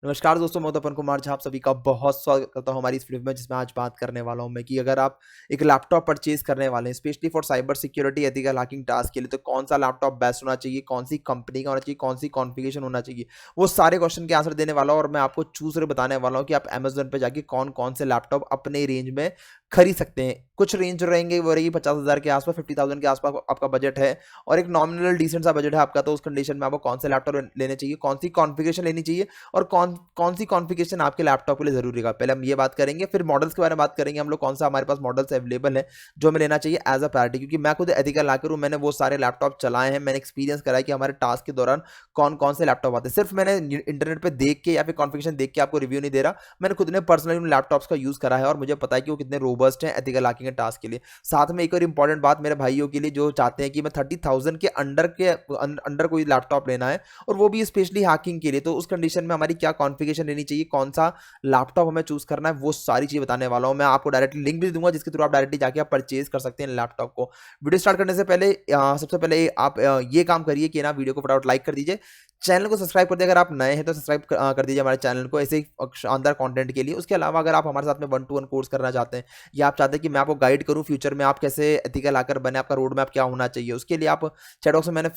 नमस्कार दोस्तों, मैं तपन कुमार झा आप सभी का बहुत स्वागत करता हूं हमारी इस वीडियो में, जिसमें आज बात करने वाला हूं मैं कि अगर आप एक लैपटॉप परचेज करने वाले हैं specially for cyber security ethical hacking task के लिए, तो कौन सा लैपटॉप बेस्ट होना चाहिए, कौन सी कंपनी का होना चाहिए, कौन सी कॉन्फ़िगरेशन होना चाहिए, वो सारे क्वेश्चन के आंसर देने वाला हूं। और मैं आपको चूज कर बताने वाला हूं कि आप अमेजोन पे जाके कौन कौन से लैपटॉप अपने रेंज में खरीद सकते हैं। कुछ रेंज जो रहेंगे वो रहेगी 50,000 के आसपास, 50,000 के आसपास आपका बजट है और एक नॉमिनल डिसेंट सा बजट है आपका, तो उस कंडीशन में आपको कौन से लैपटॉप लेने चाहिए, कौन सी कॉन्फ़िगरेशन लेनी चाहिए और कौन कौन सी कॉन्फ़िगरेशन आपके लैपटॉप के लिए ज़रूरी होगा। पहले हम ये बात करेंगे, फिर मॉडल्स के बारे में बात करेंगे हम लोग, कौन सा हमारे पास मॉडल्स अवेलेबल है जो हमें लेना चाहिए एज अ प्रायोरिटी। क्योंकि मैं खुद एथिकल हैकर हूँ, मैंने वो सारे लैपटॉप चलाए हैं, मैंने एक्सपीरियंस करा है कि हमारे टास्क के दौरान कौन कौन से लैपटॉप आते हैं। सिर्फ मैंने इंटरनेट पे देख के या फिर कॉन्फ़िगरेशन देख के आपको रिव्यू नहीं दे रहा, मैंने खुद ने पर्सनली उन लैपटॉप्स का यूज़ करा है और मुझे पता है कि वो कितने रोबस्ट हैं एथिकल हैकिंग के टास्क के लिए। साथ में एक और इंपॉर्टेंट बात मेरे भाइयों के लिए जो चाहते हैं कि मैं 30,000 के अंडर कोई लैपटॉप लेना है और वो भी स्पेशली हैकिंग के लिए, तो उस कंडीशन में हमारी क्या कॉन्फ़िगरेशन लेनी चाहिए, कौन सा लैपटॉप हमें चूज करना है, वो सारी चीज़ बताने वाला हूँ। मैं आपको डायरेक्टली लिंक भी दूंगा जिसके थ्रू आप डायरेक्टली जाके आप परचेज कर सकते हैं लैपटॉप को। वीडियो स्टार्ट करने से पहले सबसे पहले आप ये काम करिए कि ना वीडियो को फटाफट लाइक कर दीजिए, चैनल को सब्सक्राइब कर दिए। अगर आप नए हैं तो सब्सक्राइब कर दीजिए हमारे चैनल को ऐसे ही शानदार कंटेंट के लिए। उसके अलावा अगर आप हमारे साथ में 1-to-1 कोर्स करना चाहते हैं या आप चाहते हैं कि मैं आपको गाइड करूं फ्यूचर में आप कैसे एथिकल हैकर बने, आपका रोड मैप क्या होना चाहिए, उसके लिए आप चैट बॉक्स में मैंने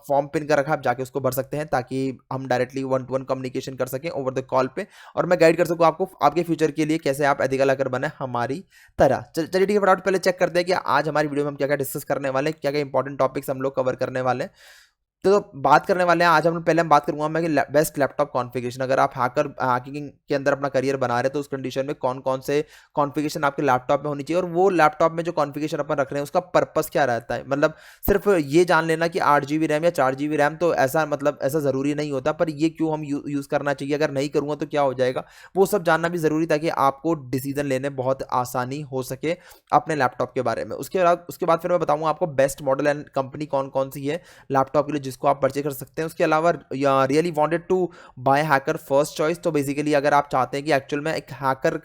फॉर्म पिन कर रखा है, आप जाके उसको भर सकते हैं ताकि हम डायरेक्टली 1-to-1 कम्युनिकेशन कर सकें ओवर द कॉल पे और मैं गाइड कर सकूं आपको आपके फ्यूचर के लिए कैसे आप एथिकल हैकर बने हमारी तरह। चलिए ठीक है, फटाफट पहले चेक करते हैं कि आज हमारी वीडियो में हम क्या क्या डिस्कस करने वाले हैं, क्या क्या इंपॉर्टेंट टॉपिक्स हम लोग कवर करने वाले हैं। तो बात करने वाले हैं आज हम पहले हम बात करूंगा मैं कि बेस्ट लैपटॉप कॉन्फ़िगरेशन। अगर आप हैकिंग के अंदर अपना करियर बना रहे हैं तो उस कंडीशन में कौन कौन से कॉन्फ़िगरेशन आपके लैपटॉप में होनी चाहिए और वो लैपटॉप में जो कॉन्फ़िगरेशन अपन रख रहे हैं उसका पर्पस क्या रहता है। मतलब सिर्फ ये जान लेना कि 8 GB रैम या 4 GB रैम, तो ऐसा मतलब ऐसा ज़रूरी नहीं होता, पर ये क्यों हम यूज़ करना चाहिए, अगर नहीं करूँगा तो क्या हो जाएगा, वो सब जानना भी ज़रूरी ताकि आपको डिसीजन लेने बहुत आसानी हो सके अपने लैपटॉप के बारे में। उसके बाद फिर मैं बताऊँगा आपको बेस्ट मॉडल एंड कंपनी कौन कौन सी है लैपटॉप के लिए जिसको आप परचेज कर सकते हैं। उसके अलावा really wanted to buy hacker first choice, तो बेसिकली अगर आप चाहते हैं कि एक्चुअल में एक हैकर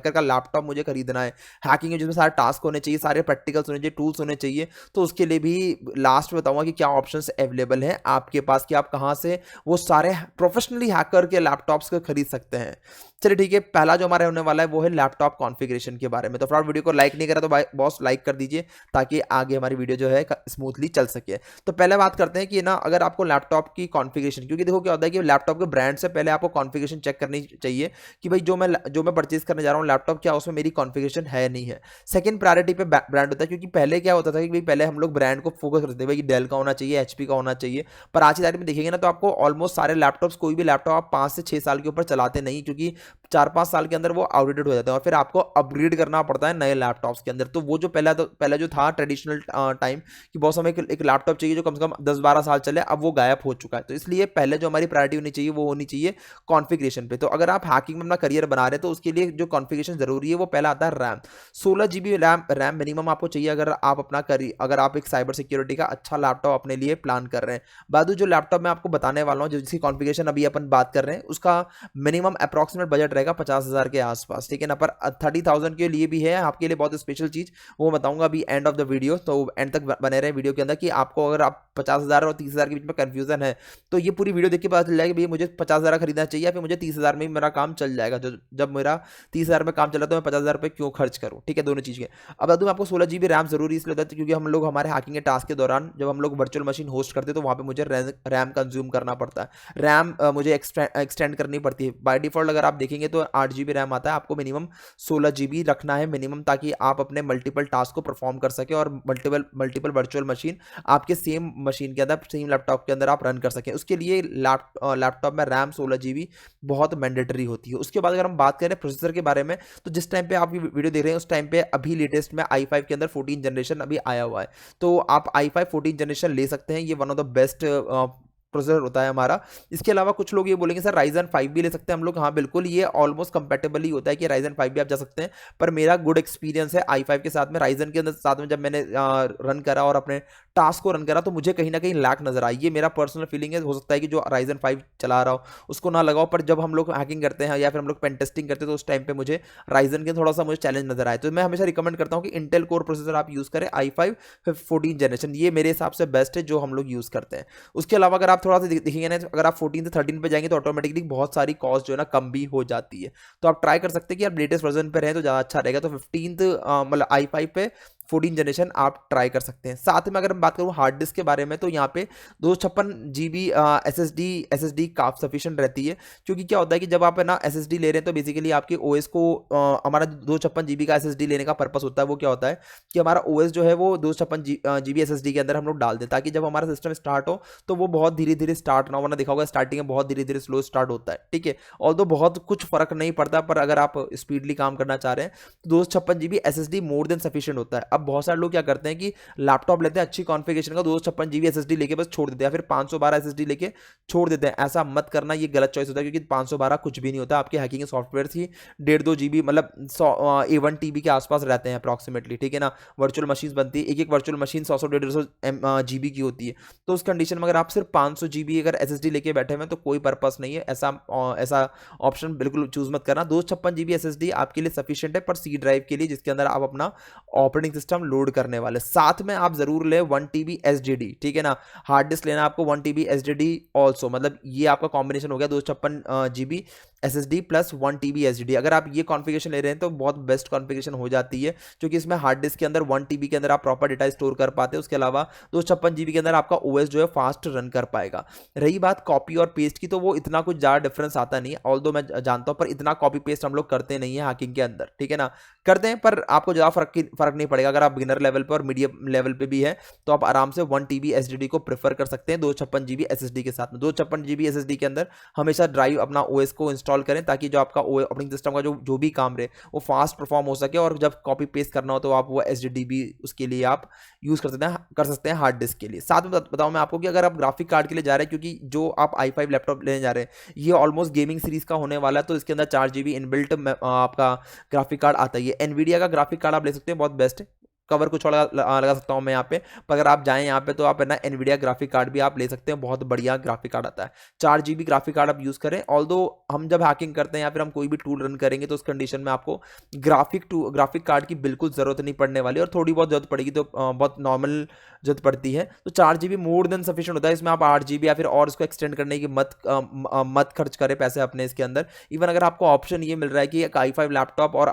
का लैपटॉप मुझे खरीदना है, हैकिंग जिसमें सारे टास्क होने चाहिए, सारे प्रैक्टिकल्स होने चाहिए, टूल्स होने चाहिए, तो उसके लिए भी लास्ट में बताऊंगा कि क्या ऑप्शंस अवेलेबल हैं आपके पास कि आप कहां से वो सारे प्रोफेशनली हैकर के लैपटॉप्स को खरीद सकते हैं। चलिए ठीक है, पहला जो हमारा होने वाला है वो है लैपटॉप कॉन्फ़िगरेशन के बारे में। तो फिर वीडियो को लाइक नहीं करा तो बॉस लाइक कर दीजिए ताकि आगे हमारी वीडियो जो है स्मूथली चल सके। तो पहले बात करते हैं कि ना अगर आपको लैपटॉप की कॉन्फ़िगरेशन, क्योंकि देखो क्या होता है कि लैपटॉप के ब्रांड से पहले आपको कॉन्फ़िगरेशन चेक करनी चाहिए कि भाई जो मैं परचेज करने जा रहा हूँ लैपटॉप, क्या उसमें मेरी कॉन्फ़िगरेशन है नहीं है। सेकंड प्रायोरिटी पे ब्रांड होता है, क्योंकि पहले क्या होता था कि भाई पहले हम लोग ब्रांड को फोकस करते थे, भाई डेल का होना चाहिए, एचपी का होना चाहिए, पर आज की तारीख में देखेंगे ना तो आपको ऑलमोस्ट सारे लैपटॉप्स, कोई भी लैपटॉप आप 5 से 6 साल के ऊपर चलाते नहीं, क्योंकि 4-5 साल के अंदर वो आउटडेटेड हो जाते हैं और फिर आपको अपग्रेड करना पड़ता है नए लैपटॉप्स के अंदर। तो वो जो पहला जो था ट्रेडिशनल टाइम कि बहुत समय एक लैपटॉप चाहिए जो कम से कम 10-12 साल चले, अब वो गायब हो चुका है। तो इसलिए पहले जो हमारी प्रायोरिटी होनी चाहिए वो होनी चाहिए कॉन्फ़िगरेशन पे। तो अगर आप हैकिंग में अपना करियर बना रहे हैं तो उसके लिए जो कॉन्फ़िगरेशन जरूरी है वो पहला आता है रैम। 16 GB रैम मिनिमम आपको चाहिए अगर आप एक साइबर सिक्योरिटी का अच्छा लैपटॉप अपने लिए प्लान कर रहे हैं। बादू जो लैपटॉप मैं आपको बताने वाला हूँ जिसकी कॉन्फ़िगरेशन अभी अपन बात कर रहे हैं उसका मिनिमम अप्रॉक्सीमेट बजट रहेगा 50,000 के आसपास, ठीक है ना। पर 30,000 के लिए भी है आपके लिए बहुत स्पेशल चीज, वो बताऊंगा अभी एंड ऑफ द वीडियो, तो एंड तक बने रहे वीडियो के अंदर कि आपको अगर आप 50,000 और 30,000 के बीच में कंफ्यूजन है तो ये पूरी वीडियो देख के पता चल जाएगा कि मुझे 50,000 खरीदना चाहिए या फिर मुझे 30,000 में ही मेरा काम चल जाएगा। जब मेरा 30,000 में काम चला तो मैं 50,000 रुपये क्यों खर्च करूँ, ठीक है, दोनों चीज़ के। अब बता दूँ आपको 16 GB रैम जरूरी इसलिए होता है क्योंकि हम लोग हमारे हैकिंग के टास्क के दौरान जब हम लोग वर्चुअल मशीन होस्ट करते हैं तो वहाँ पे मुझे रैम कंज्यूम करना पड़ता है, रैम मुझे एक्सटेंड करनी पड़ती है। बाय डिफॉल्ट अगर आप देखेंगे तो 8 GB रैम आता है, आपको मिनिमम 16 GB रखना है मिनिमम, ताकि आप अपने मल्टीपल टास्क को परफॉर्म कर सके और मल्टीपल वर्चुअल मशीन आपके सेम मशीन के अंदर, सेम लैपटॉप के अंदर आप रन कर सकें। उसके लिए लैपटॉप में रैम 16 GB बहुत मैंडेटरी होती है। उसके बाद अगर हम बात करें प्रोसेसर के बारे में, तो जिस टाइम पे आप ये वीडियो देख रहे हैं उस टाइम पे अभी लेटेस्ट में i5 के अंदर 14 जनरेशन अभी आया हुआ है, तो आप i5 14 जनरेशन ले सकते हैं। ये one of the best processor होता है हमारा। इसके अलावा कुछ लोग ये बोलेंगे सर Ryzen 5 भी ले सकते हैं हम लोग, हाँ बिल्कुल, ये ऑलमोस्ट कंपेटेबल ही होता है कि Ryzen 5 भी आप जा सकते हैं, पर मेरा गुड एक्सपीरियंस है i5 के साथ में। Ryzen के अंदर साथ में जब मैंने रन करा और अपने टास्क को रन करा तो मुझे कहीं ना कहीं लैक नजर आई, ये मेरा पर्सनल फीलिंग है। हो सकता है कि जो Ryzen 5 चला रहा हो उसको ना लगाओ, पर जब हम लोग हैकिंग करते हैं या फिर हम लोग पेन टेस्टिंग करते हैं तो उस टाइम पे मुझे Ryzen के थोड़ा सा मुझे चैलेंज नजर आए, तो मैं हमेशा रिकमेंड करता हूँ कि इंटेल कोर प्रोसेसर आप यूज करें i5 14 जनरेशन, ये मेरे हिसाब से बेस्ट है जो हम लोग यूज करते हैं। उसके अलावा अगर आप आप थोड़ा सा दिखेंगे ना, अगर आप 14 से 13 पे जाएंगे तो ऑटोमेटिकली बहुत सारी कॉस्ट जो है ना कम भी हो जाती है। तो आप ट्राई कर सकते हैं कि आप लेटेस्ट वर्जन पे रहें तो ज़्यादा अच्छा रहेगा। तो 15 मतलब i5 पे 14 जनरेशन आप ट्राई कर सकते हैं। साथ में अगर मैं बात करूँ हार्ड डिस्क के बारे में, तो यहाँ पे 256 GB एस एस डी काफ़ी सफिशिएंट रहती है। क्योंकि क्या होता है कि जब आप है ना एस एस डी ले रहे हैं तो बेसिकली आपके ओएस को हमारा 256 GB का एस एस डी लेने का पर्पस होता है वो क्या होता है कि हमारा ओएस जो है वो 256 GB एस एस डी के अंदर हम लोग डाल दें, ताकि जब हमारा सिस्टम स्टार्ट हो तो वो बहुत धीरे धीरे स्टार्ट ना हो। वरना देखा होगा स्टार्टिंग में बहुत धीरे धीरे स्लो स्टार्ट होता है, ठीक है। ऑल्दो बहुत कुछ फर्क नहीं पड़ता, पर अगर आप स्पीडली काम करना चाह रहे हैं तो 256 GB S S D more than sufficient होता है। अब बहुत सारे लोग क्या करते हैं कि लैपटॉप लेते हैं अच्छी कॉन्फ़िगरेशन का, 256 GB एस एस डी लेके बस छोड़ देते हैं, या फिर 512 एस एस डी लेके छोड़ देते हैं। ऐसा मत करना, ये गलत चॉइस होता है, क्योंकि 512 कुछ भी नहीं होता। आपके हैकिंग सॉफ्टवेयर ही 1.5-2 GB मतलब 1 TB के आसपास रहते हैं अप्रॉक्सीमेटली, ठीक है ना। वर्चुअल मशीन बनती है, एक एक वर्चुअल मशीन 100-150 GB की होती है। तो उस कंडीशन में अगर आप सिर्फ 500 GB अगर एस एस डी लेके बैठे हुए हैं तो कोई पर्पस नहीं है। ऐसा ऑप्शन बिल्कुल चूज मत करना। 256 GB एस एस डी आपके लिए सफिशियंट है, पर सी ड्राइव के लिए जिसके अंदर आप अपना ऑपरेटिंग सिस्टम लोड करने वाले। साथ में आप जरूर ले 1 TB SSD, ठीक है ना। हार्ड डिस्क लेना आपको 1 TB SSD ऑल्सो, मतलब ये आपका कॉम्बिनेशन हो गया 256 GB SSD plus 1 TB SSD। अगर आप ये कॉन्फ़िगरेशन ले रहे हैं तो बहुत बेस्ट कॉन्फ़िगरेशन हो जाती है, क्योंकि इसमें हार्ड डिस्क के अंदर 1 TB के अंदर आप प्रॉपर डेटा स्टोर कर पाते हैं। उसके अलावा 256 GB के अंदर आपका OS जो है फास्ट रन कर पाएगा। रही बात कॉपी और पेस्ट की, तो वो इतना कुछ ज़्यादा डिफरेंस आता नहीं है, ऑल्दो मैं जानता हूँ, पर इतना कॉपी पेस्ट हम लोग करते नहीं है हैकिंग के अंदर, ठीक है ना। करते हैं पर आपको ज़्यादा फर्क नहीं पड़ेगा। अगर आप बिगिनर लेवल पर और मीडियम लेवल पे भी है तो आप आराम से 1 TB SSD को प्रेफर कर सकते हैं 256 GB SSD के साथ में। 256 GB SSD के अंदर हमेशा ड्राइव अपना OS को इंस्टॉल करें, ताकि जो आपका ऑपरेटिंग सिस्टम का जो भी काम रहे वो फास्ट परफॉर्म हो सके, और जब कॉपी पेस्ट करना हो तो आप वो SSD भी उसके लिए आप यूज़ कर सकते हैं हार्ड डिस्क के लिए। साथ में बताऊं मैं आपको कि अगर आप ग्राफिक कार्ड के लिए जा रहे हैं, क्योंकि जो आप i5 लैपटॉप लेने जा रहे हैं ये ऑलमोस्ट गेमिंग सीरीज का होने वाला है, तो इसके अंदर 4 GB इनबिल्ट आपका ग्राफिक कार्ड आता ही है। एनवीडिया का ग्राफिक कार्ड आप ले सकते हैं, बहुत बेस्ट है। कवर कुछ और लगा सकता हूं मैं यहाँ पे, पर अगर आप जाएं यहाँ पे तो आप है ना एनवीडिया ग्राफिक कार्ड भी आप ले सकते हैं, बहुत बढ़िया ग्राफिक कार्ड आता है। 4 GB ग्राफिक कार्ड आप यूज करें। ऑल्दो हम जब हैकिंग करते हैं या फिर हम कोई भी टूल रन करेंगे तो उस कंडीशन में आपको ग्राफिक कार्ड की बिल्कुल जरूरत नहीं पड़ने वाली, और थोड़ी बहुत जरूरत पड़ेगी तो बहुत नॉर्मल जरूरत पड़ती है। तो 4 GB मोर देन सफिशिएंट होता है। इसमें आप 8 GB या फिर और इसको एक्सटेंड करने की मत खर्च करें पैसे अपने इसके अंदर। इवन अगर आपको ऑप्शन ये मिल रहा है कि एक i5 लैपटॉप और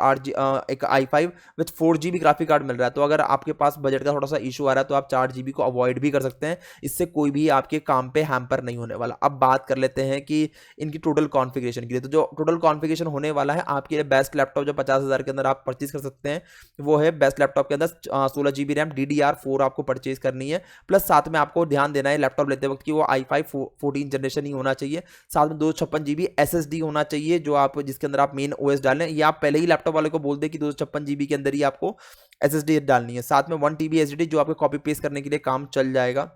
एक i5 with 4 GB graphic card मिल रहा है, तो अगर आपके पास बजट का थोड़ा सा इशू आ रहा है तो आप 4 GB को अवॉइड भी कर सकते हैं। इससे कोई भी आपके काम पे हैम्पर नहीं होने वाला। अब बात कर लेते हैं कि इनकी टोटल कॉन्फ़िगरेशन के लिए। तो जो टोटल कॉन्फ़िगरेशन होने वाला है आपके लिए बेस्ट लैपटॉप जो 50,000 के अंदर आप परचेज कर सकते हैं वो है बेस्ट लैपटॉप के अंदर 16 GB रैम DDR4 आपको परचेज करनी है। प्लस साथ में आपको ध्यान देना है लैपटॉप लेते वक्त कि वो i5 14 जनरेशन ही होना चाहिए। साथ में 256 GB SSD होना चाहिए, जो आप जिसके अंदर आप मेन OS डालें, या आप पहले ही लैपटॉप वाले को बोल दें कि 256 GB के अंदर ही आपको SSD डालनी है। साथ में 1 TB SSD जो आपको कॉपी पेस्ट करने के लिए काम चल जाएगा।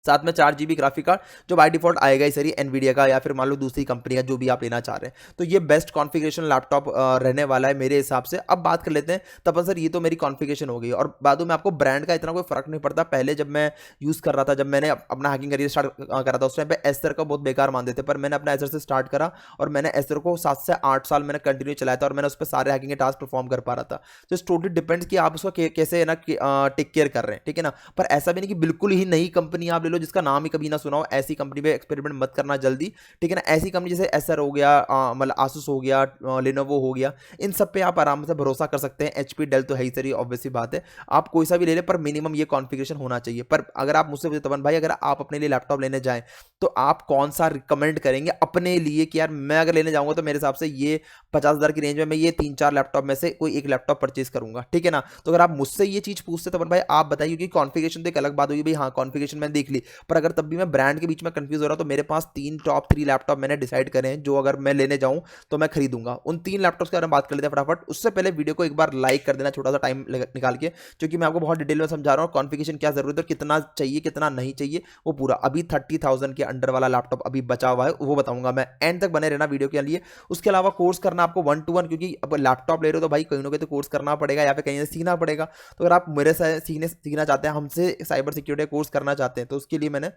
साथ में 4 GB ग्राफिक कार्ड जो बाय डिफॉल्ट आएगा ही सही एनवीडिया का या फिर मान लो दूसरी कंपनी का, जो भी आप लेना चाह रहे हैं। तो ये बेस्ट कॉन्फ़िगरेशन लैपटॉप रहने वाला है मेरे हिसाब से। अब बात कर लेते हैं तपन सर, ये तो मेरी कॉन्फ़िगरेशन हो गई, और बाद में आपको ब्रांड का इतना कोई फर्क नहीं पड़ता। पहले जब मैं यूज़ कर रहा था, जब मैंने अपना हैकिंग करियर स्टार्ट करा था, उस टाइम पे एसर का बहुत बेकार मानते थे, पर मैंने अपना एसर से स्टार्ट करा और मैंने एसर को 7 से 8 साल मैंने कंटिन्यू चलाया था, और मैंने उस पर सारे हैकिंग के टास्क परफॉर्म कर पा रहा था। तो इस टोटली डिपेंड्स कि आप उसको कैसे है ना टेक केयर कर रहे हैं, ठीक है ना। पर ऐसा भी नहीं कि बिल्कुल ही नई कंपनी आप ले लो जिसका नाम ही कभी ना सुना हो, ऐसी कंपनी पे एक्सपेरिमेंट मत करना जल्दी, ठीक है ना। ऐसी कंपनी जैसे एसर हो गया, मतलब आसूस हो गया, लेनोवो हो गया, इन सब पे आप आराम से भरोसा कर सकते हैं। एचपी डेल तो है ही सही, ऑब्वियस सी बात है, आप कोई सा भी ले ले, पर मिनिमम ये कॉन्फ़िगरेशन होना चाहिए। पर अगर आप मुझसे पूछे तपन भाई, अगर आप अपने लिए लैपटॉप लेने जाएं तो आप कौन सा रिकमेंड करेंगे अपने लिए, कि यार मैं अगर लेने जाऊंगा तो मेरे हिसाब से ये 50,000 की रेंज में मैं ये 3-4 लैपटॉप में से कोई एक लैपटॉप परचेज करूंगा, ठीक है ना। तो अगर आप मुझसे ये चीज पूछते तपन भाई, आप बताइए, कि कॉन्फ़िगरेशन तो एक अलग बात होगी भाई, हाँ कॉन्फ़िगरेशन मैंने देख ली, पर अगर तब भी मैं ब्रांड के बीच में कंफ्यूज हो रहा हूं तो मेरे पास 3 टॉप 3 लैपटॉप मैंने डिसाइड करे हैं जो अगर मैं लेने जाऊं तो मैं खरीदूंगा। उन 3 लैपटॉप्स के बारे में बात कर लेते हैं फटाफट। उससे पहले वीडियो को एक बार लाइक कर देना, छोटा सा टाइम निकाल के, क्योंकि मैं आपको बहुत डिटेल में समझा रहा हूं कॉन्फ़िगरेशन क्या जरूरत है और कितना चाहिए कितना नहीं चाहिए वो पूरा। अभी 30,000 के अंडर वाला लैपटॉप अभी बचा हुआ है, वो बताऊंगा मैं। एंड तक बने रहना वीडियो के लिए। उसके अलावा कोर्स करना आपको 1 to 1, क्योंकि अब लैपटॉप ले रहे हो तो भाई कहीं ना कहीं तो कोर्स करना पड़ेगा या फिर कहीं से सीखना पड़ेगा। तो अगर आप मेरे से सीखना चाहते हैं, हमसे साइबर सिक्योरिटी कोर्स करना चाहते हैं, तो उसके लिए मैंने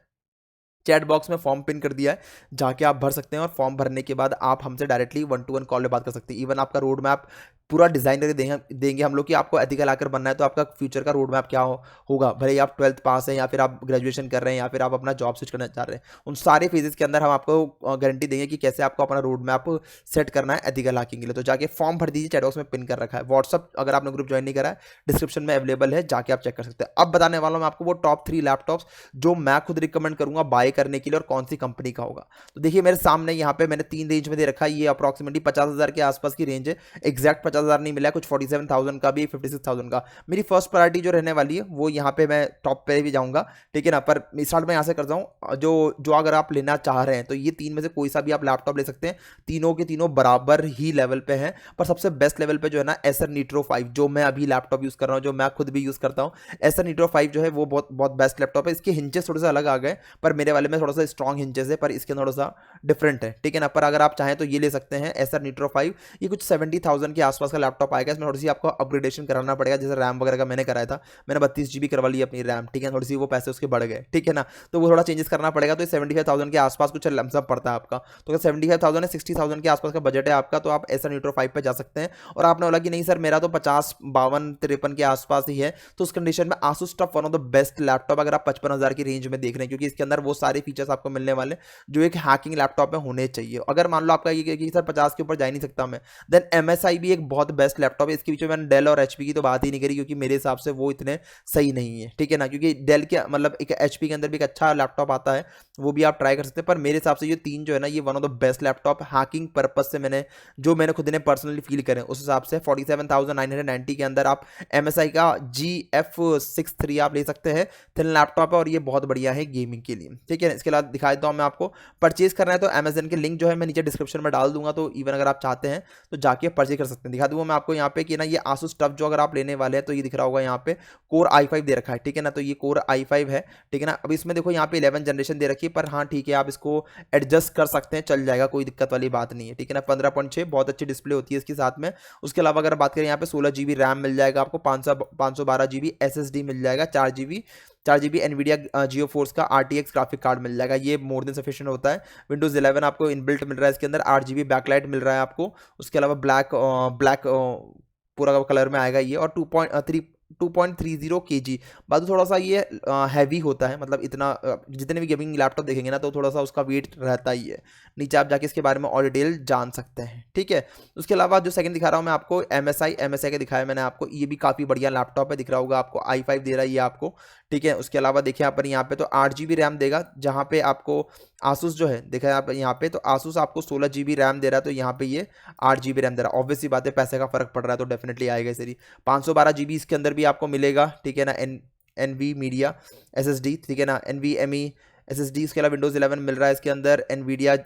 चैट बॉक्स में फॉर्म पिन कर दिया है, जाके आप भर सकते हैं और फॉर्म भरने के बाद आप हमसे डायरेक्टली 1-to-1 कॉल पे बात कर सकते हैं। इवन आपका रोड मैप पूरा डिज़ाइन करके देंगे हम लोग कि आपको एथिकल हैकर बनना है तो आपका फ्यूचर का रोड मैप क्या होगा। भले ही आप 12th पास हैं या फिर आप ग्रेजुएशन कर रहे हैं या फिर आप अपना जॉब स्विच करना चाह रहे हैं, उन सारे फेजेस के अंदर हम आपको गारंटी देंगे कि कैसे आपको अपना रोड मैप सेट करना है एथिकल हैकिंग के लिए। तो जाके फॉर्म भर दीजिए, चैट बॉक्स में पिन कर रखा है। व्हाट्सअप अगर आपने ग्रुप ज्वाइन नहीं करा है, डिस्क्रिप्शन में अवेलेबल है, जाके आप चेक कर सकते हैं। अब बताने वाला हूँ मैं आपको वो टॉप 3 लैपटॉप्स जो मैं खुद रिकमेंड करूंगा बाय करने के लिए और कौन सी कंपनी का होगा। तो देखिए मेरे सामने यहाँ पे मैंने 3 रेंज में दे रखा है, ये अप्रॉक्सिमेटली 50,000 के आसपास की रेंज है। एग्जैक्ट 50,000 नहीं मिला है, कुछ 47,000 का भी, 56,000 का। मेरी फर्स्ट प्रायोरिटी जो रहने वाली है वो यहाँ पे मैं टॉप पे भी जाऊंगा, ठीक है ना। पर स्टार्ट में यहाँ से करता हूँ, जो अगर आप लेना चाह रहे हैं तो ये 3 में से कोई सा भी आप लैपटॉप ले सकते हैं। तीनों के तीनों बराबर ही लेवल पे हैं, पर सबसे बेस्ट लेवल पे जो है ना एसर नीट्रो 5, जो मैं अभी लैपटॉप यूज कर रहा हूँ, जो मैं खुद भी यूज करता हूँ। एसर नीट्रो 5 जो है वो बहुत बहुत बेस्ट लैपटॉप है। इसके हिंचेस थोड़े से अलग आ गए, पर मेरे वाले में थोड़ा सा स्ट्रॉन्ग हिंचेस है, पर इसके थोड़ा सा डिफरेंट है, ठीक है ना। पर अगर आप चाहें तो ये ले सकते हैं एसर नीट्रो 5। ये कुछ 70,000 के आसपास का लैपटॉप आएगा। इसमें थोड़ी सी आपको अपग्रेडेशन कराना पड़ेगा, जैसे रैम वगैरह का मैंने कराया था, मैंने 32 GB करवा ली अपनी रैम, ठीक है। थोड़ी सी वो पैसे उसके बढ़ गए, ठीक है ना, तो वो थोड़ा चेंजेस करना पड़ेगा। तो 75,000 के आसपास कुछ लमसम पड़ता है आपका। तो अगर 75,000 है, 60,000 के आसपास का बजट है आपका, तो आप एसर नीट्रो 5 पे जा सकते हैं। और आपने बोला कि नहीं सर मेरा तो 50, 52, 53 के आसपास ही है, तो उस कंडीशन में Asus tough one of the best laptop अगर आप 55,000 की रेंज में देख रहे हैं, क्योंकि इसके अंदर वो सारे फीचर्स आपको मिलने वाले जो एक हैकिंग लैपटॉप में होने चाहिए। अगर मान लो आपका ये कि सर 50 के ऊपर जा ही नहीं सकता मैं, देन MSI भी एक बहुत बेस्ट लैपटॉप है। इसके बीच में मैंने डेल और HP की तो बात ही नहीं करी, क्योंकि मेरे हिसाब से वो इतने सही नहीं है, ठीक है ना। क्योंकि डेल के मतलब एक HP के अंदर भी एक अच्छा लैपटॉप आता है, वो भी आप ट्राई कर सकते हैं। पर मेरे हिसाब से ये 3 जो है ना, ये one of the best laptop hacking purpose से मैंने खुद ने पर्सनली फील करें उस हिसाब से। 47,990 के अंदर आप MSI का GF63 आप ले सकते हैं। थिन लैपटॉप है और ये बहुत बढ़िया है गेमिंग के लिए, ठीक है। इसके अलावा दिखा देता हूँ मैं आपको, परचेज करना है तो अमेजन के लिंक जो है मैं नीचे डिस्क्रिप्शन में डाल दूंगा, तो इवन अगर आप चाहते हैं तो जाके परचेज कर सकते हैं। दिखा दूंगा मैं आपको यहाँ पे कि ना ये आसूस टफ जो अगर आप लेने वाले हैं तो ये दिख रहा होगा यहाँ पे कोर i5 दे रखा है, ठीक है ना। तो ये कोर i5 है, ठीक है ना। अब इसमें देखो यहाँ पे 11 जनरेशन दे रखी है, पर हाँ ठीक है आप इसको एडजस्ट कर सकते हैं, चल जाएगा, कोई दिक्कत वाली बात नहीं है, ठीक है ना। 15.6 बहुत अच्छी डिस्प्ले होती है इसके साथ में। उसके अलावा अगर बात करें यहाँ पे 16 GB रैम मिल जाएगा आपको, 512 GB SSD मिल जाएगा, 4 GB एनवीडिया जियो फोर्स का RTX ग्राफिक कार्ड मिल जाएगा, ये मोर देन सफिशिएंट होता है। Windows 11 आपको इनबिल्ट मिल रहा है इसके अंदर, 8 GB बैकलाइट मिल रहा है आपको। उसके अलावा ब्लैक पूरा कलर में आएगा ये, और 2.30 kg। बात थोड़ा सा ये हैवी होता है, मतलब इतना जितने भी गेमिंग लैपटॉप देखेंगे ना तो थोड़ा सा उसका वेट रहता ही है। नीचे आप जाके इसके बारे में और डिटेल जान सकते हैं, ठीक है। उसके अलावा जो सेकंड दिखा रहा हूँ मैं आपको MSI का दिखाया मैंने आपको, ये भी काफ़ी बढ़िया लैपटॉप है, दिख रहा होगा आपको i5 दे रहा है ये आपको, ठीक है। उसके अलावा देखिए यहाँ पे तो 8 GB रैम देगा, जहाँ पे आपको आसूस जो है देखा है आप यहाँ पे, तो आसूस आपको 16 GB रैम दे रहा है, तो यहाँ पे ये 8 GB रैम दे रहा है। ऑब्वियसली बात है, पैसे का फर्क पड़ रहा है तो डेफिनेटली आएगा सही। 512 GB इसके अंदर भी आपको मिलेगा, ठीक है ना। NV मीडिया SSD, ठीक है ना, NVMe SSD। इसके अलावा Windows 11 मिल रहा है इसके अंदर, NVIDIA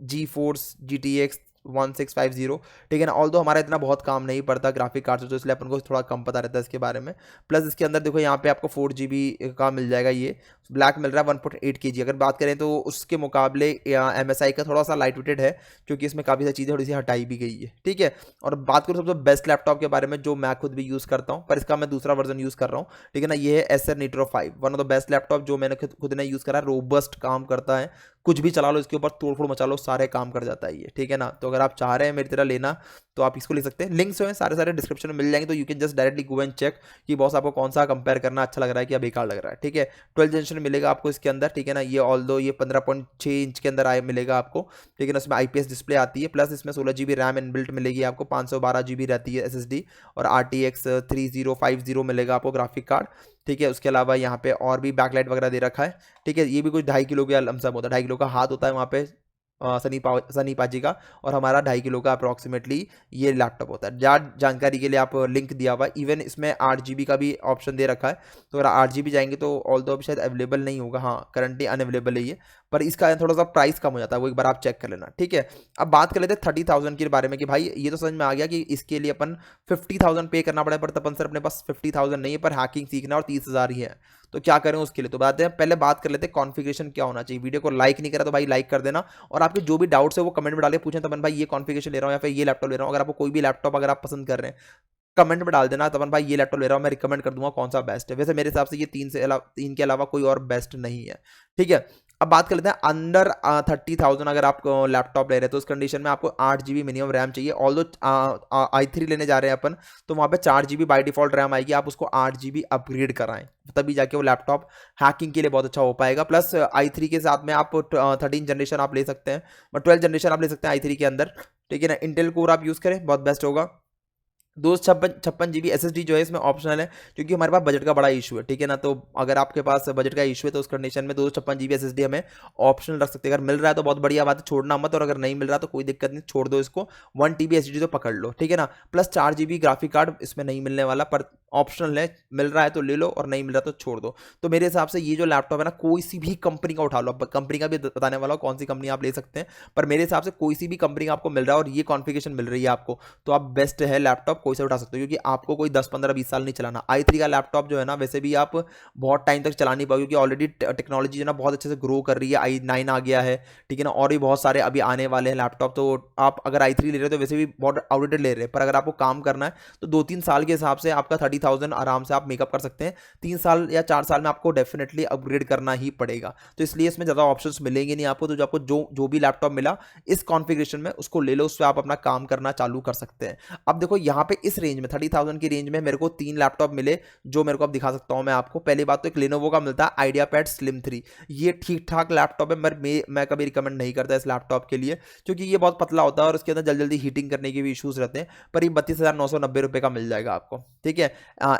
GeForce GTX 1650, ठीक है ना। ऑल्दो हमारा इतना बहुत काम नहीं पड़ता ग्राफिक कार्ड से, तो इसलिए अपन को थोड़ा कम पता रहता है इसके बारे में। प्लस इसके अंदर देखो यहाँ पे आपको 4 GB का मिल जाएगा, ये ब्लैक मिल रहा है 1.8 kg। अगर बात करें तो उसके मुकाबले MSI का थोड़ा सा लाइट वेटेड है, क्योंकि इसमें काफ़ी सारी चीज़ें थोड़ी सी हटाई भी गई है, ठीक है। और बात करूँ सबसे बेस्ट लैपटॉप के बारे में जो मैं खुद भी यूज़ करता हूँ, पर इसका मैं दूसरा वर्जन यूज़ कर रहा हूँ, ठीक है ना। ये है Acer Nitro 5, one of the best laptop जो मैंने खुद ने यूज़ करा है। रोबस्ट काम करता है, कुछ भी चला लो इसके ऊपर, तोड़ फोड़ मचा लो, सारे काम कर जाता है ये, ठीक है ना। तो अगर आप चाह रहे हैं मेरी तरह लेना तो आप इसको ले सकते हैं। लिंक्स जो है सारे डिस्क्रिप्शन में मिल जाएंगे, तो you can just directly go and check कि बॉस आपको कौन सा कंपेयर करना अच्छा लग रहा है, क्या बेकार लग रहा है, ठीक है। 12 जनरेशन मिलेगा आपको इसके अंदर, ठीक है ना। ये ऑल्दो ये 15.6 इंच के अंदर मिलेगा आपको, ठीक है ना। उसमें IPS डिस्प्ले आती है, प्लस इसमें 16 GB रैम इनबिल्ट मिलेगी आपको, 512 GB रहती है SSD, और RTX 3050 मिलेगा आपको ग्राफिक कार्ड, ठीक है। उसके अलावा यहाँ पे और भी बैकलाइट वगैरह दे रखा है, ठीक है। ये भी कुछ 2.5 किलो का लमसम होता है, 2.5 किलो का हाथ होता है वहाँ पे सनी पाजी का, और हमारा 2.5 किलो का अप्रॉक्सीमेटली ये लैपटॉप होता है। जानकारी के लिए आप लिंक दिया हुआ है, इवन इसमें 8 GB का भी ऑप्शन दे रखा है, तो अगर 8 GB जाएंगे तो ऑल दो शायद अवेलेबल नहीं होगा, हाँ करंटली अनअवेलेबल है ये, पर इसका थोड़ा सा प्राइस कम हो जाता है, वो एक बार आप चेक कर लेना, ठीक है। अब बात कर लेते हैं 30,000 के बारे में, कि भाई ये तो समझ में आ गया कि इसके लिए अपन 50,000 पे करना पड़ेगा, पर तपन सर अपने पास 50,000 नहीं है, पर हैकिंग सीखना और 30,000 ही है, तो क्या करें उसके लिए। तो पहले बात कर लेते हैं कॉन्फ़िगरेशन क्या होना चाहिए। वीडियो को लाइक नहीं करा तो भाई लाइक कर देना, और आपके जो भी डाउट्स है वो कमेंट में डालिए, पूछें तपन भाई ये कॉन्फ़िगरेशन ले रहा हूँ या फिर ये लैपटॉप ले रहा हूँ। अगर आपको कोई भी लैपटॉप अगर आप पसंद कर रहे हैं कमेंट में डाल देना तपन भाई ये लैपटॉप ले रहा हूँ, मैं रिकमेंड कर दूंगा कौन सा बेस्ट है। वैसे मेरे हिसाब से ये तीन के अलावा कोई और बेस्ट नहीं है, ठीक है। अब बात कर लेते हैं अंडर 30,000 अगर आप लैपटॉप ले रहे हैं तो उस कंडीशन में आपको 8 GB मिनिमम रैम चाहिए। ऑल्दो i3 लेने जा रहे हैं अपन, तो वहाँ पे 4 GB बाई डिफॉल्ट रैम आएगी, आप उसको 8 GB अपग्रेड कराएं तभी जाके वो लैपटॉप हैकिंग के लिए बहुत अच्छा हो पाएगा। प्लस i3 के साथ में आप 13 जनरेशन आप ले सकते हैं, 12 जनरेशन आप ले सकते हैं i3 के अंदर, ठीक है ना। इंटेल कोर आप यूज़ करें, बहुत बेस्ट होगा। 256 GB SSD जो है इसमें ऑप्शनल है, क्योंकि हमारे पास बजट का बड़ा इशू है, ठीक है ना। तो अगर आपके पास बजट का इशू है तो उस कंडीशन में 256 GB SSD हमें ऑप्शनल रख सकते हैं। अगर मिल रहा है तो बहुत बढ़िया बात है, छोड़ना मत, और अगर नहीं मिल रहा तो कोई दिक्कत नहीं, छोड़ दो इसको। 1 TB SSD तो पकड़ लो, ठीक है ना। प्लस 4 GB ग्राफिक कार्ड इसमें नहीं मिलने वाला, पर ऑप्शनल है, मिल रहा है तो ले लो और नहीं मिल रहा तो छोड़ दो। तो मेरे हिसाब से ये जो लैपटॉप है ना, कोई सी भी कंपनी का उठा लो, कंपनी का भी बताने वाला हो कौन सी कंपनी आप ले सकते हैं, पर मेरे हिसाब से कोई सी भी कंपनी का आपको मिल रहा है और ये कॉन्फ़िगरेशन मिल रही है आपको, तो आप बेस्ट है लैपटॉप कोई से उठा सकते हो, क्योंकि आपको कोई 10 15 20 साल नहीं चलाना। i3 का लैपटॉप जो है ना, वैसे भी आप बहुत टाइम तक चला नहीं पाओगे, क्योंकि ऑलरेडी टेक्नोलॉजी जो है ना बहुत अच्छे से ग्रो कर रही है, i9 आ गया है, ठीक है ना, और भी बहुत सारे अभी आने वाले हैं लैपटॉप। तो आप अगर i3 ले रहे हो तो वैसे भी बहुत आउटडेटेड ले रहे हैं, पर अगर आपको काम करना है तो 2 3 साल के हिसाब से आपका 30,000 आराम से आप मेकअप कर सकते हैं। 3 साल या 4 साल में आपको डेफिनेटली अपग्रेड करना ही पड़ेगा, तो इसलिए इसमें ज़्यादा ऑप्शंस मिलेंगे नहीं आपको। तो जो आपको जो भी लैपटॉप मिला इस कॉन्फ़िगरेशन में उसको ले लो, उस पर आप अपना काम करना चालू कर सकते हैं। अब देखो यहाँ पे इस रेंज में 30,000 की रेंज में मेरे को 3 लैपटॉप मिले, जो मेरे को अब दिखा सकता हूँ मैं आपको। पहली बात तो एक लेनोवो का मिलता है आइडियापैड स्लिम 3, ये ठीक ठाक लैपटॉप है, मैं कभी रिकमेंड नहीं करता इस लैपटॉप के लिए, क्योंकि ये बहुत पतला होता है और उसके अंदर जल्दी जल्दी हीटिंग करने के भी इशूज़ रहते हैं। पर ये 32,990 रुपये का मिल जाएगा आपको, ठीक है।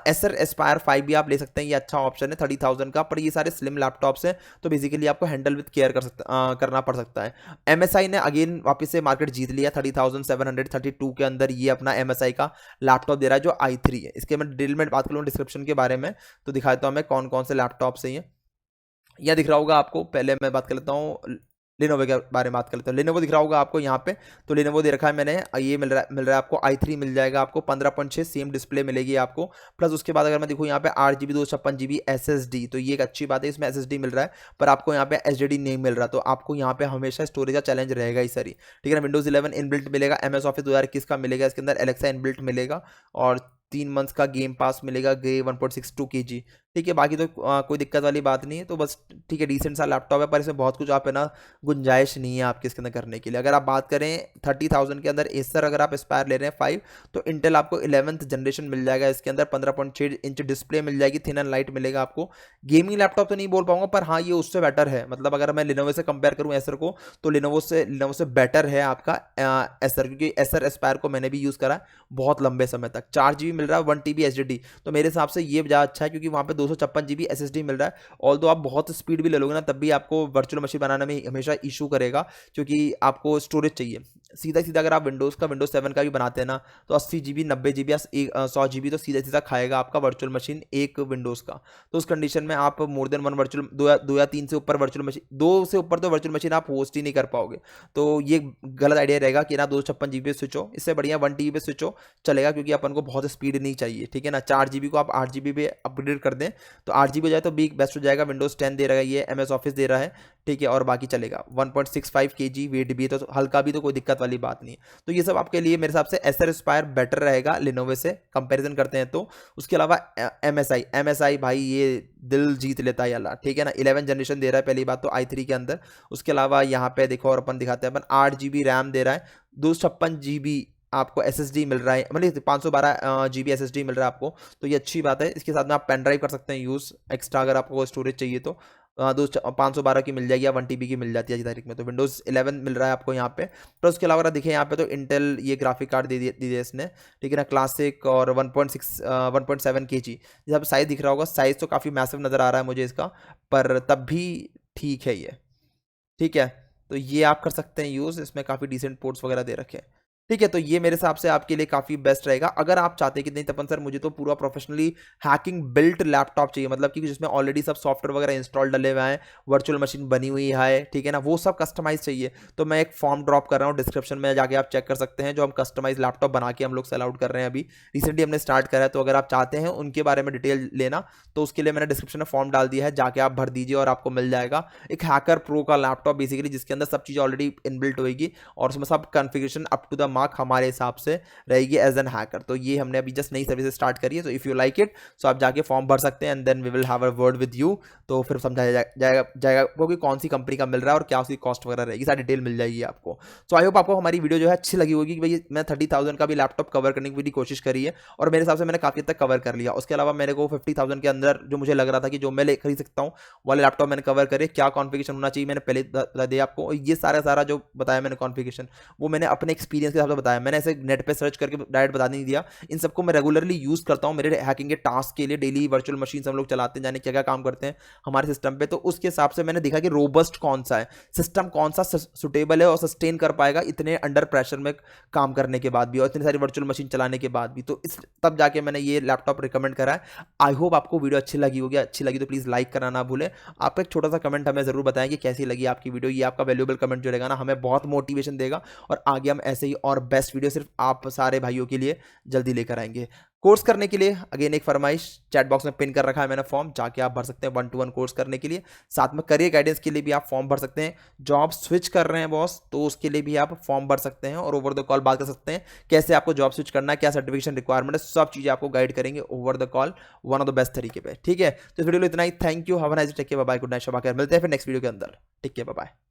एसर एस्पायर 5 भी आप ले सकते हैं, ये अच्छा ऑप्शन है 30,000 का, पर ये सारे स्लिम लैपटॉप्स हैं तो बेसिकली आपको हैंडल विद केयर करना पड़ सकता है। MSI ने अगेन वापस से मार्केट जीत लिया, 30,732 के अंदर ये अपना MSI का लैपटॉप दे रहा है जो i3 है। इसके मैं डिटेल में बात करूँ डिस्क्रिप्शन के बारे में, तो दिखाता हूँ मैं कौन कौन से लैपटॉप से ये यह दिख रहा होगा आपको। पहले मैं बात कर लेता हूँ लेनोवो के बारे में, बात कर लेते हैं। लेनोवो दिख रहा होगा आपको यहाँ पे, तो लेनोवो दे रखा है मैंने, ये मिल रहा है आपको i3 मिल जाएगा आपको 15.6 सेम डिस्प्ले मिलेगी आपको। प्लस उसके बाद अगर मैं देखूँ यहाँ पे 8 GB 256 GB SSD, तो ये एक अच्छी बात है, इसमें SSD मिल रहा है, पर आपको यहाँ पे HDD नहीं मिल रहा, तो आपको यहाँ पे हमेशा स्टोरेज का चैलेंज रहेगा ही सर, ठीक है ना। विंडोज 11 इनबिल्ट मिलेगा, MS ऑफिस 2021 का मिलेगा, इसके अंदर एलेक्सा इनबिल्ट मिलेगा, और 3 मंथ्स का गेम पास मिलेगा, गे 1.62 kg, ठीक है। बाकी तो कोई दिक्कत वाली बात नहीं है, तो बस ठीक है, डिसेंट सा लैपटॉप है, पर इसमें बहुत कुछ आप है ना गुंजाइश नहीं है आपके इसके अंदर करने के लिए। अगर आप बात करें 30,000 के अंदर एसर अगर आप एस्पायर ले रहे हैं 5, तो इंटेल आपको 11th जनरेशन मिल जाएगा, इसके अंदर 15.6 इंच डिस्प्ले मिल जाएगी, थिन एंड लाइट मिलेगा आपको। गेमिंग लैपटॉप तो नहीं बोल पाऊंगा, पर हाँ ये उससे बेटर है, मतलब अगर मैं लिनोवो से कंपेयर करूँ एसर को, तो लिनोवो से बेटर है आपका एसर, क्योंकि एसर एस्पायर को मैंने भी यूज़ करा बहुत लंबे समय तक। 4 GB मिल रहा है, 1 TB SSD, तो मेरे हिसाब से ये ज़्यादा अच्छा है, क्योंकि वहाँ पे 256 GB SSD मिल रहा है। ऑल दो आप बहुत स्पीड भी ले लोगे ना, तब भी आपको वर्चुअल मशीन बनाने में हमेशा इशू करेगा, क्योंकि आपको स्टोरेज चाहिए। सीधा सीधा अगर आप विंडोज़ 7 का भी बनाते हैं ना, तो 80 GB 90 GB या 100 GB तो सीधा सीधा खाएगा आपका वर्चुअल मशीन एक विंडोज़ का। तो उस कंडीशन में आप मोर देन 1 वर्चुअल, दो या तीन से ऊपर वर्चुअल मशीन, 2 से ऊपर तो वर्चुअल मशीन आप होस्ट ही नहीं कर पाओगे। तो ये गलत आइडिया रहेगा कि ना 256 GB पे स्विच हो, इससे बढ़िया 1 TB पे स्विच हो चलेगा, क्योंकि अपन को बहुत स्पीड नहीं चाहिए, ठीक है ना। 4 GB को आप 8 GB पे अपग्रेड कर दें तो 8 GB हो जाए तो भी बेस्ट हो जाएगा। विंडोज़ 10 दे रहा है ये, MS ऑफिस दे रहा है, ठीक है, और बाकी चलेगा। 1.65 kg वेट भी है, तो हल्का भी, तो कोई दिक्कत वाली बात नहीं है। तो ये सब आपके लिए मेरे हिसाब से एसर एस्पायर बेटर रहेगा लिनोवो से कंपैरिजन करते हैं तो। उसके अलावा MSI भाई ये दिल जीत लेता है अल्लाह, ठीक है ना। 11 जनरेशन दे रहा है पहली बात तो i3 के अंदर। उसके अलावा यहाँ पे देखो, और अपन दिखाते हैं, अपन 8 GB रैम दे रहा है, 256 GB आपको SSD मिल रहा है, मतलब 512 GB SSD मिल रहा है आपको, तो ये अच्छी बात है। इसके साथ में आप पेन ड्राइव कर सकते हैं यूज़ एक्स्ट्रा, अगर आपको स्टोरेज चाहिए तो 512 की मिल जाएगी या 1 TB की मिल जाती है आज की तारीख में। तो विंडोज़ 11 मिल रहा है आपको यहाँ पे। पर उसके अलावा दिखे यहाँ पे तो इंटेल ये ग्राफिक कार्ड दे दिया इसने, ठीक है ना, क्लासिक, और 1.7 kg। जब साइज़ दिख रहा होगा, साइज़ तो काफ़ी मैसिव नज़र आ रहा है मुझे इसका, पर तब भी ठीक है ये, ठीक है। तो ये आप कर सकते हैं यूज़, इसमें काफ़ी डिसेंट पोर्ट्स वगैरह दे रखे हैं, ठीक है। तो ये मेरे हिसाब से आपके लिए काफ़ी बेस्ट रहेगा। अगर आप चाहते हैं कि नहीं तपन सर मुझे तो पूरा प्रोफेशनली हैकिंग बिल्ट लैपटॉप चाहिए, मतलब कि जिसमें ऑलरेडी सब सॉफ्टवेयर वगैरह इंस्टॉल डले हुए हैं, वर्चुअल मशीन बनी हुई है, ठीक है ना, वो सब कस्टमाइज चाहिए, तो मैं एक फॉर्म ड्रॉप कर रहा हूँ डिस्क्रिप्शन में, जाके आप चेक कर सकते हैं, जो हम कस्टमाइज लैपटॉप बना के हम लोग सेल आउट कर रहे हैं अभी, रिसेंटली हमने स्टार्ट करा है। तो अगर आप चाहते हैं उनके बारे में डिटेल लेना, तो उसके लिए मैंने डिस्क्रिप्शन में फॉर्म डाल दिया है, जाके आप भर दीजिए और आपको मिल जाएगा एक हैकर प्रो का लैपटॉप बेसिकली, जिसके अंदर सब चीज़ ऑलरेडी इनबिल्ट होगी और उसमें सब configuration up to the mark हमारे हिसाब से रहेगी एज एन हैकर। तो ये हमने अभी जस्ट नई सर्विस स्टार्ट करी है, तो if you like it so आप जाके फॉर्म भर सकते हैं and then we will have a word with you. तो फिर समझाया जाएगा आपको कि कौन सी कंपनी का मिल रहा है और क्या उसकी कॉस्ट वगैरह रहेगी, सारी डिटेल मिल जाएगी आपको। सो आई होप आपको हमारी वीडियो जो है अच्छी लगी होगी कि भाई मैं 30,000 का भी लैपटॉप कवर करने की पूरी कोशिश करी है और मेरे हिसाब से मैंने काफ़ी हद तक कवर कर लिया। उसके अलावा मेरे को 50,000 के अंदर जो मुझे लग रहा था कि जो मैं खरीद सकता हूँ वाले लैपटॉप मैंने कवर करे, क्या कॉन्फ़िगरेशन होना चाहिए मैंने पहले बता दिया आपको। ये सारा जो बताया मैंने कॉन्फ़िगरेशन वो मैंने अपने एक्सपीरियंस के हिसाब से बताया, मैंने ऐसे नेट पे सर्च करके डायरेक्ट बता नहीं दिया। इन सबको मैं रेगुलरली यूज़ करता हूँ मेरे हैकिंग के टास्क के लिए, डेली वर्चुअल मशीन हम लोग चलाते हैं, जाने क्या क्या काम करते हैं हमारे सिस्टम पे। तो उसके हिसाब से मैंने देखा कि रोबस्ट कौन सा है सिस्टम, कौन सा सुटेबल है और सस्टेन कर पाएगा इतने अंडर प्रेशर में काम करने के बाद भी और इतनी सारी वर्चुअल मशीन चलाने के बाद भी। तो इस तब जाके मैंने ये लैपटॉप रिकमेंड करा है। आई होप आपको वीडियो अच्छी लगी होगी, अच्छी लगी तो प्लीज़ लाइक करना ना भूलें। आप एक छोटा सा कमेंट हमें ज़रूर बताएं कि कैसी लगी आपकी वीडियो। ये आपका वैल्यूएबल कमेंट जो रहेगा ना हमें बहुत मोटिवेशन देगा और आगे हम ऐसे ही और बेस्ट वीडियो सिर्फ आप सारे भाइयों के लिए जल्दी लेकर आएंगे। कोर्स करने के लिए अगेन एक फरमाइश चैट बॉक्स में पिन कर रखा है मैंने फॉर्म, जाके आप भर सकते हैं 1-to-1 कोर्स करने के लिए। साथ में करियर गाइडेंस के लिए भी आप फॉर्म भर सकते हैं। जॉब स्विच कर रहे हैं बॉस तो उसके लिए भी आप फॉर्म भर सकते हैं और ओवर द कॉल बात कर सकते हैं कैसे आपको जॉब स्विच करना है, क्या सर्टिफिकेशन रिक्वायरमेंट है, सब चीज़ें आपको गाइड करेंगे over the call one of the best तरीके पे। ठीक है, तो इस वीडियो में इतना ही। Thank you, have a nice day, take care, bye bye, good night, शब बखैर। मिलते हैं फिर नेक्स्ट वीडियो के अंदर। Take care, bye bye.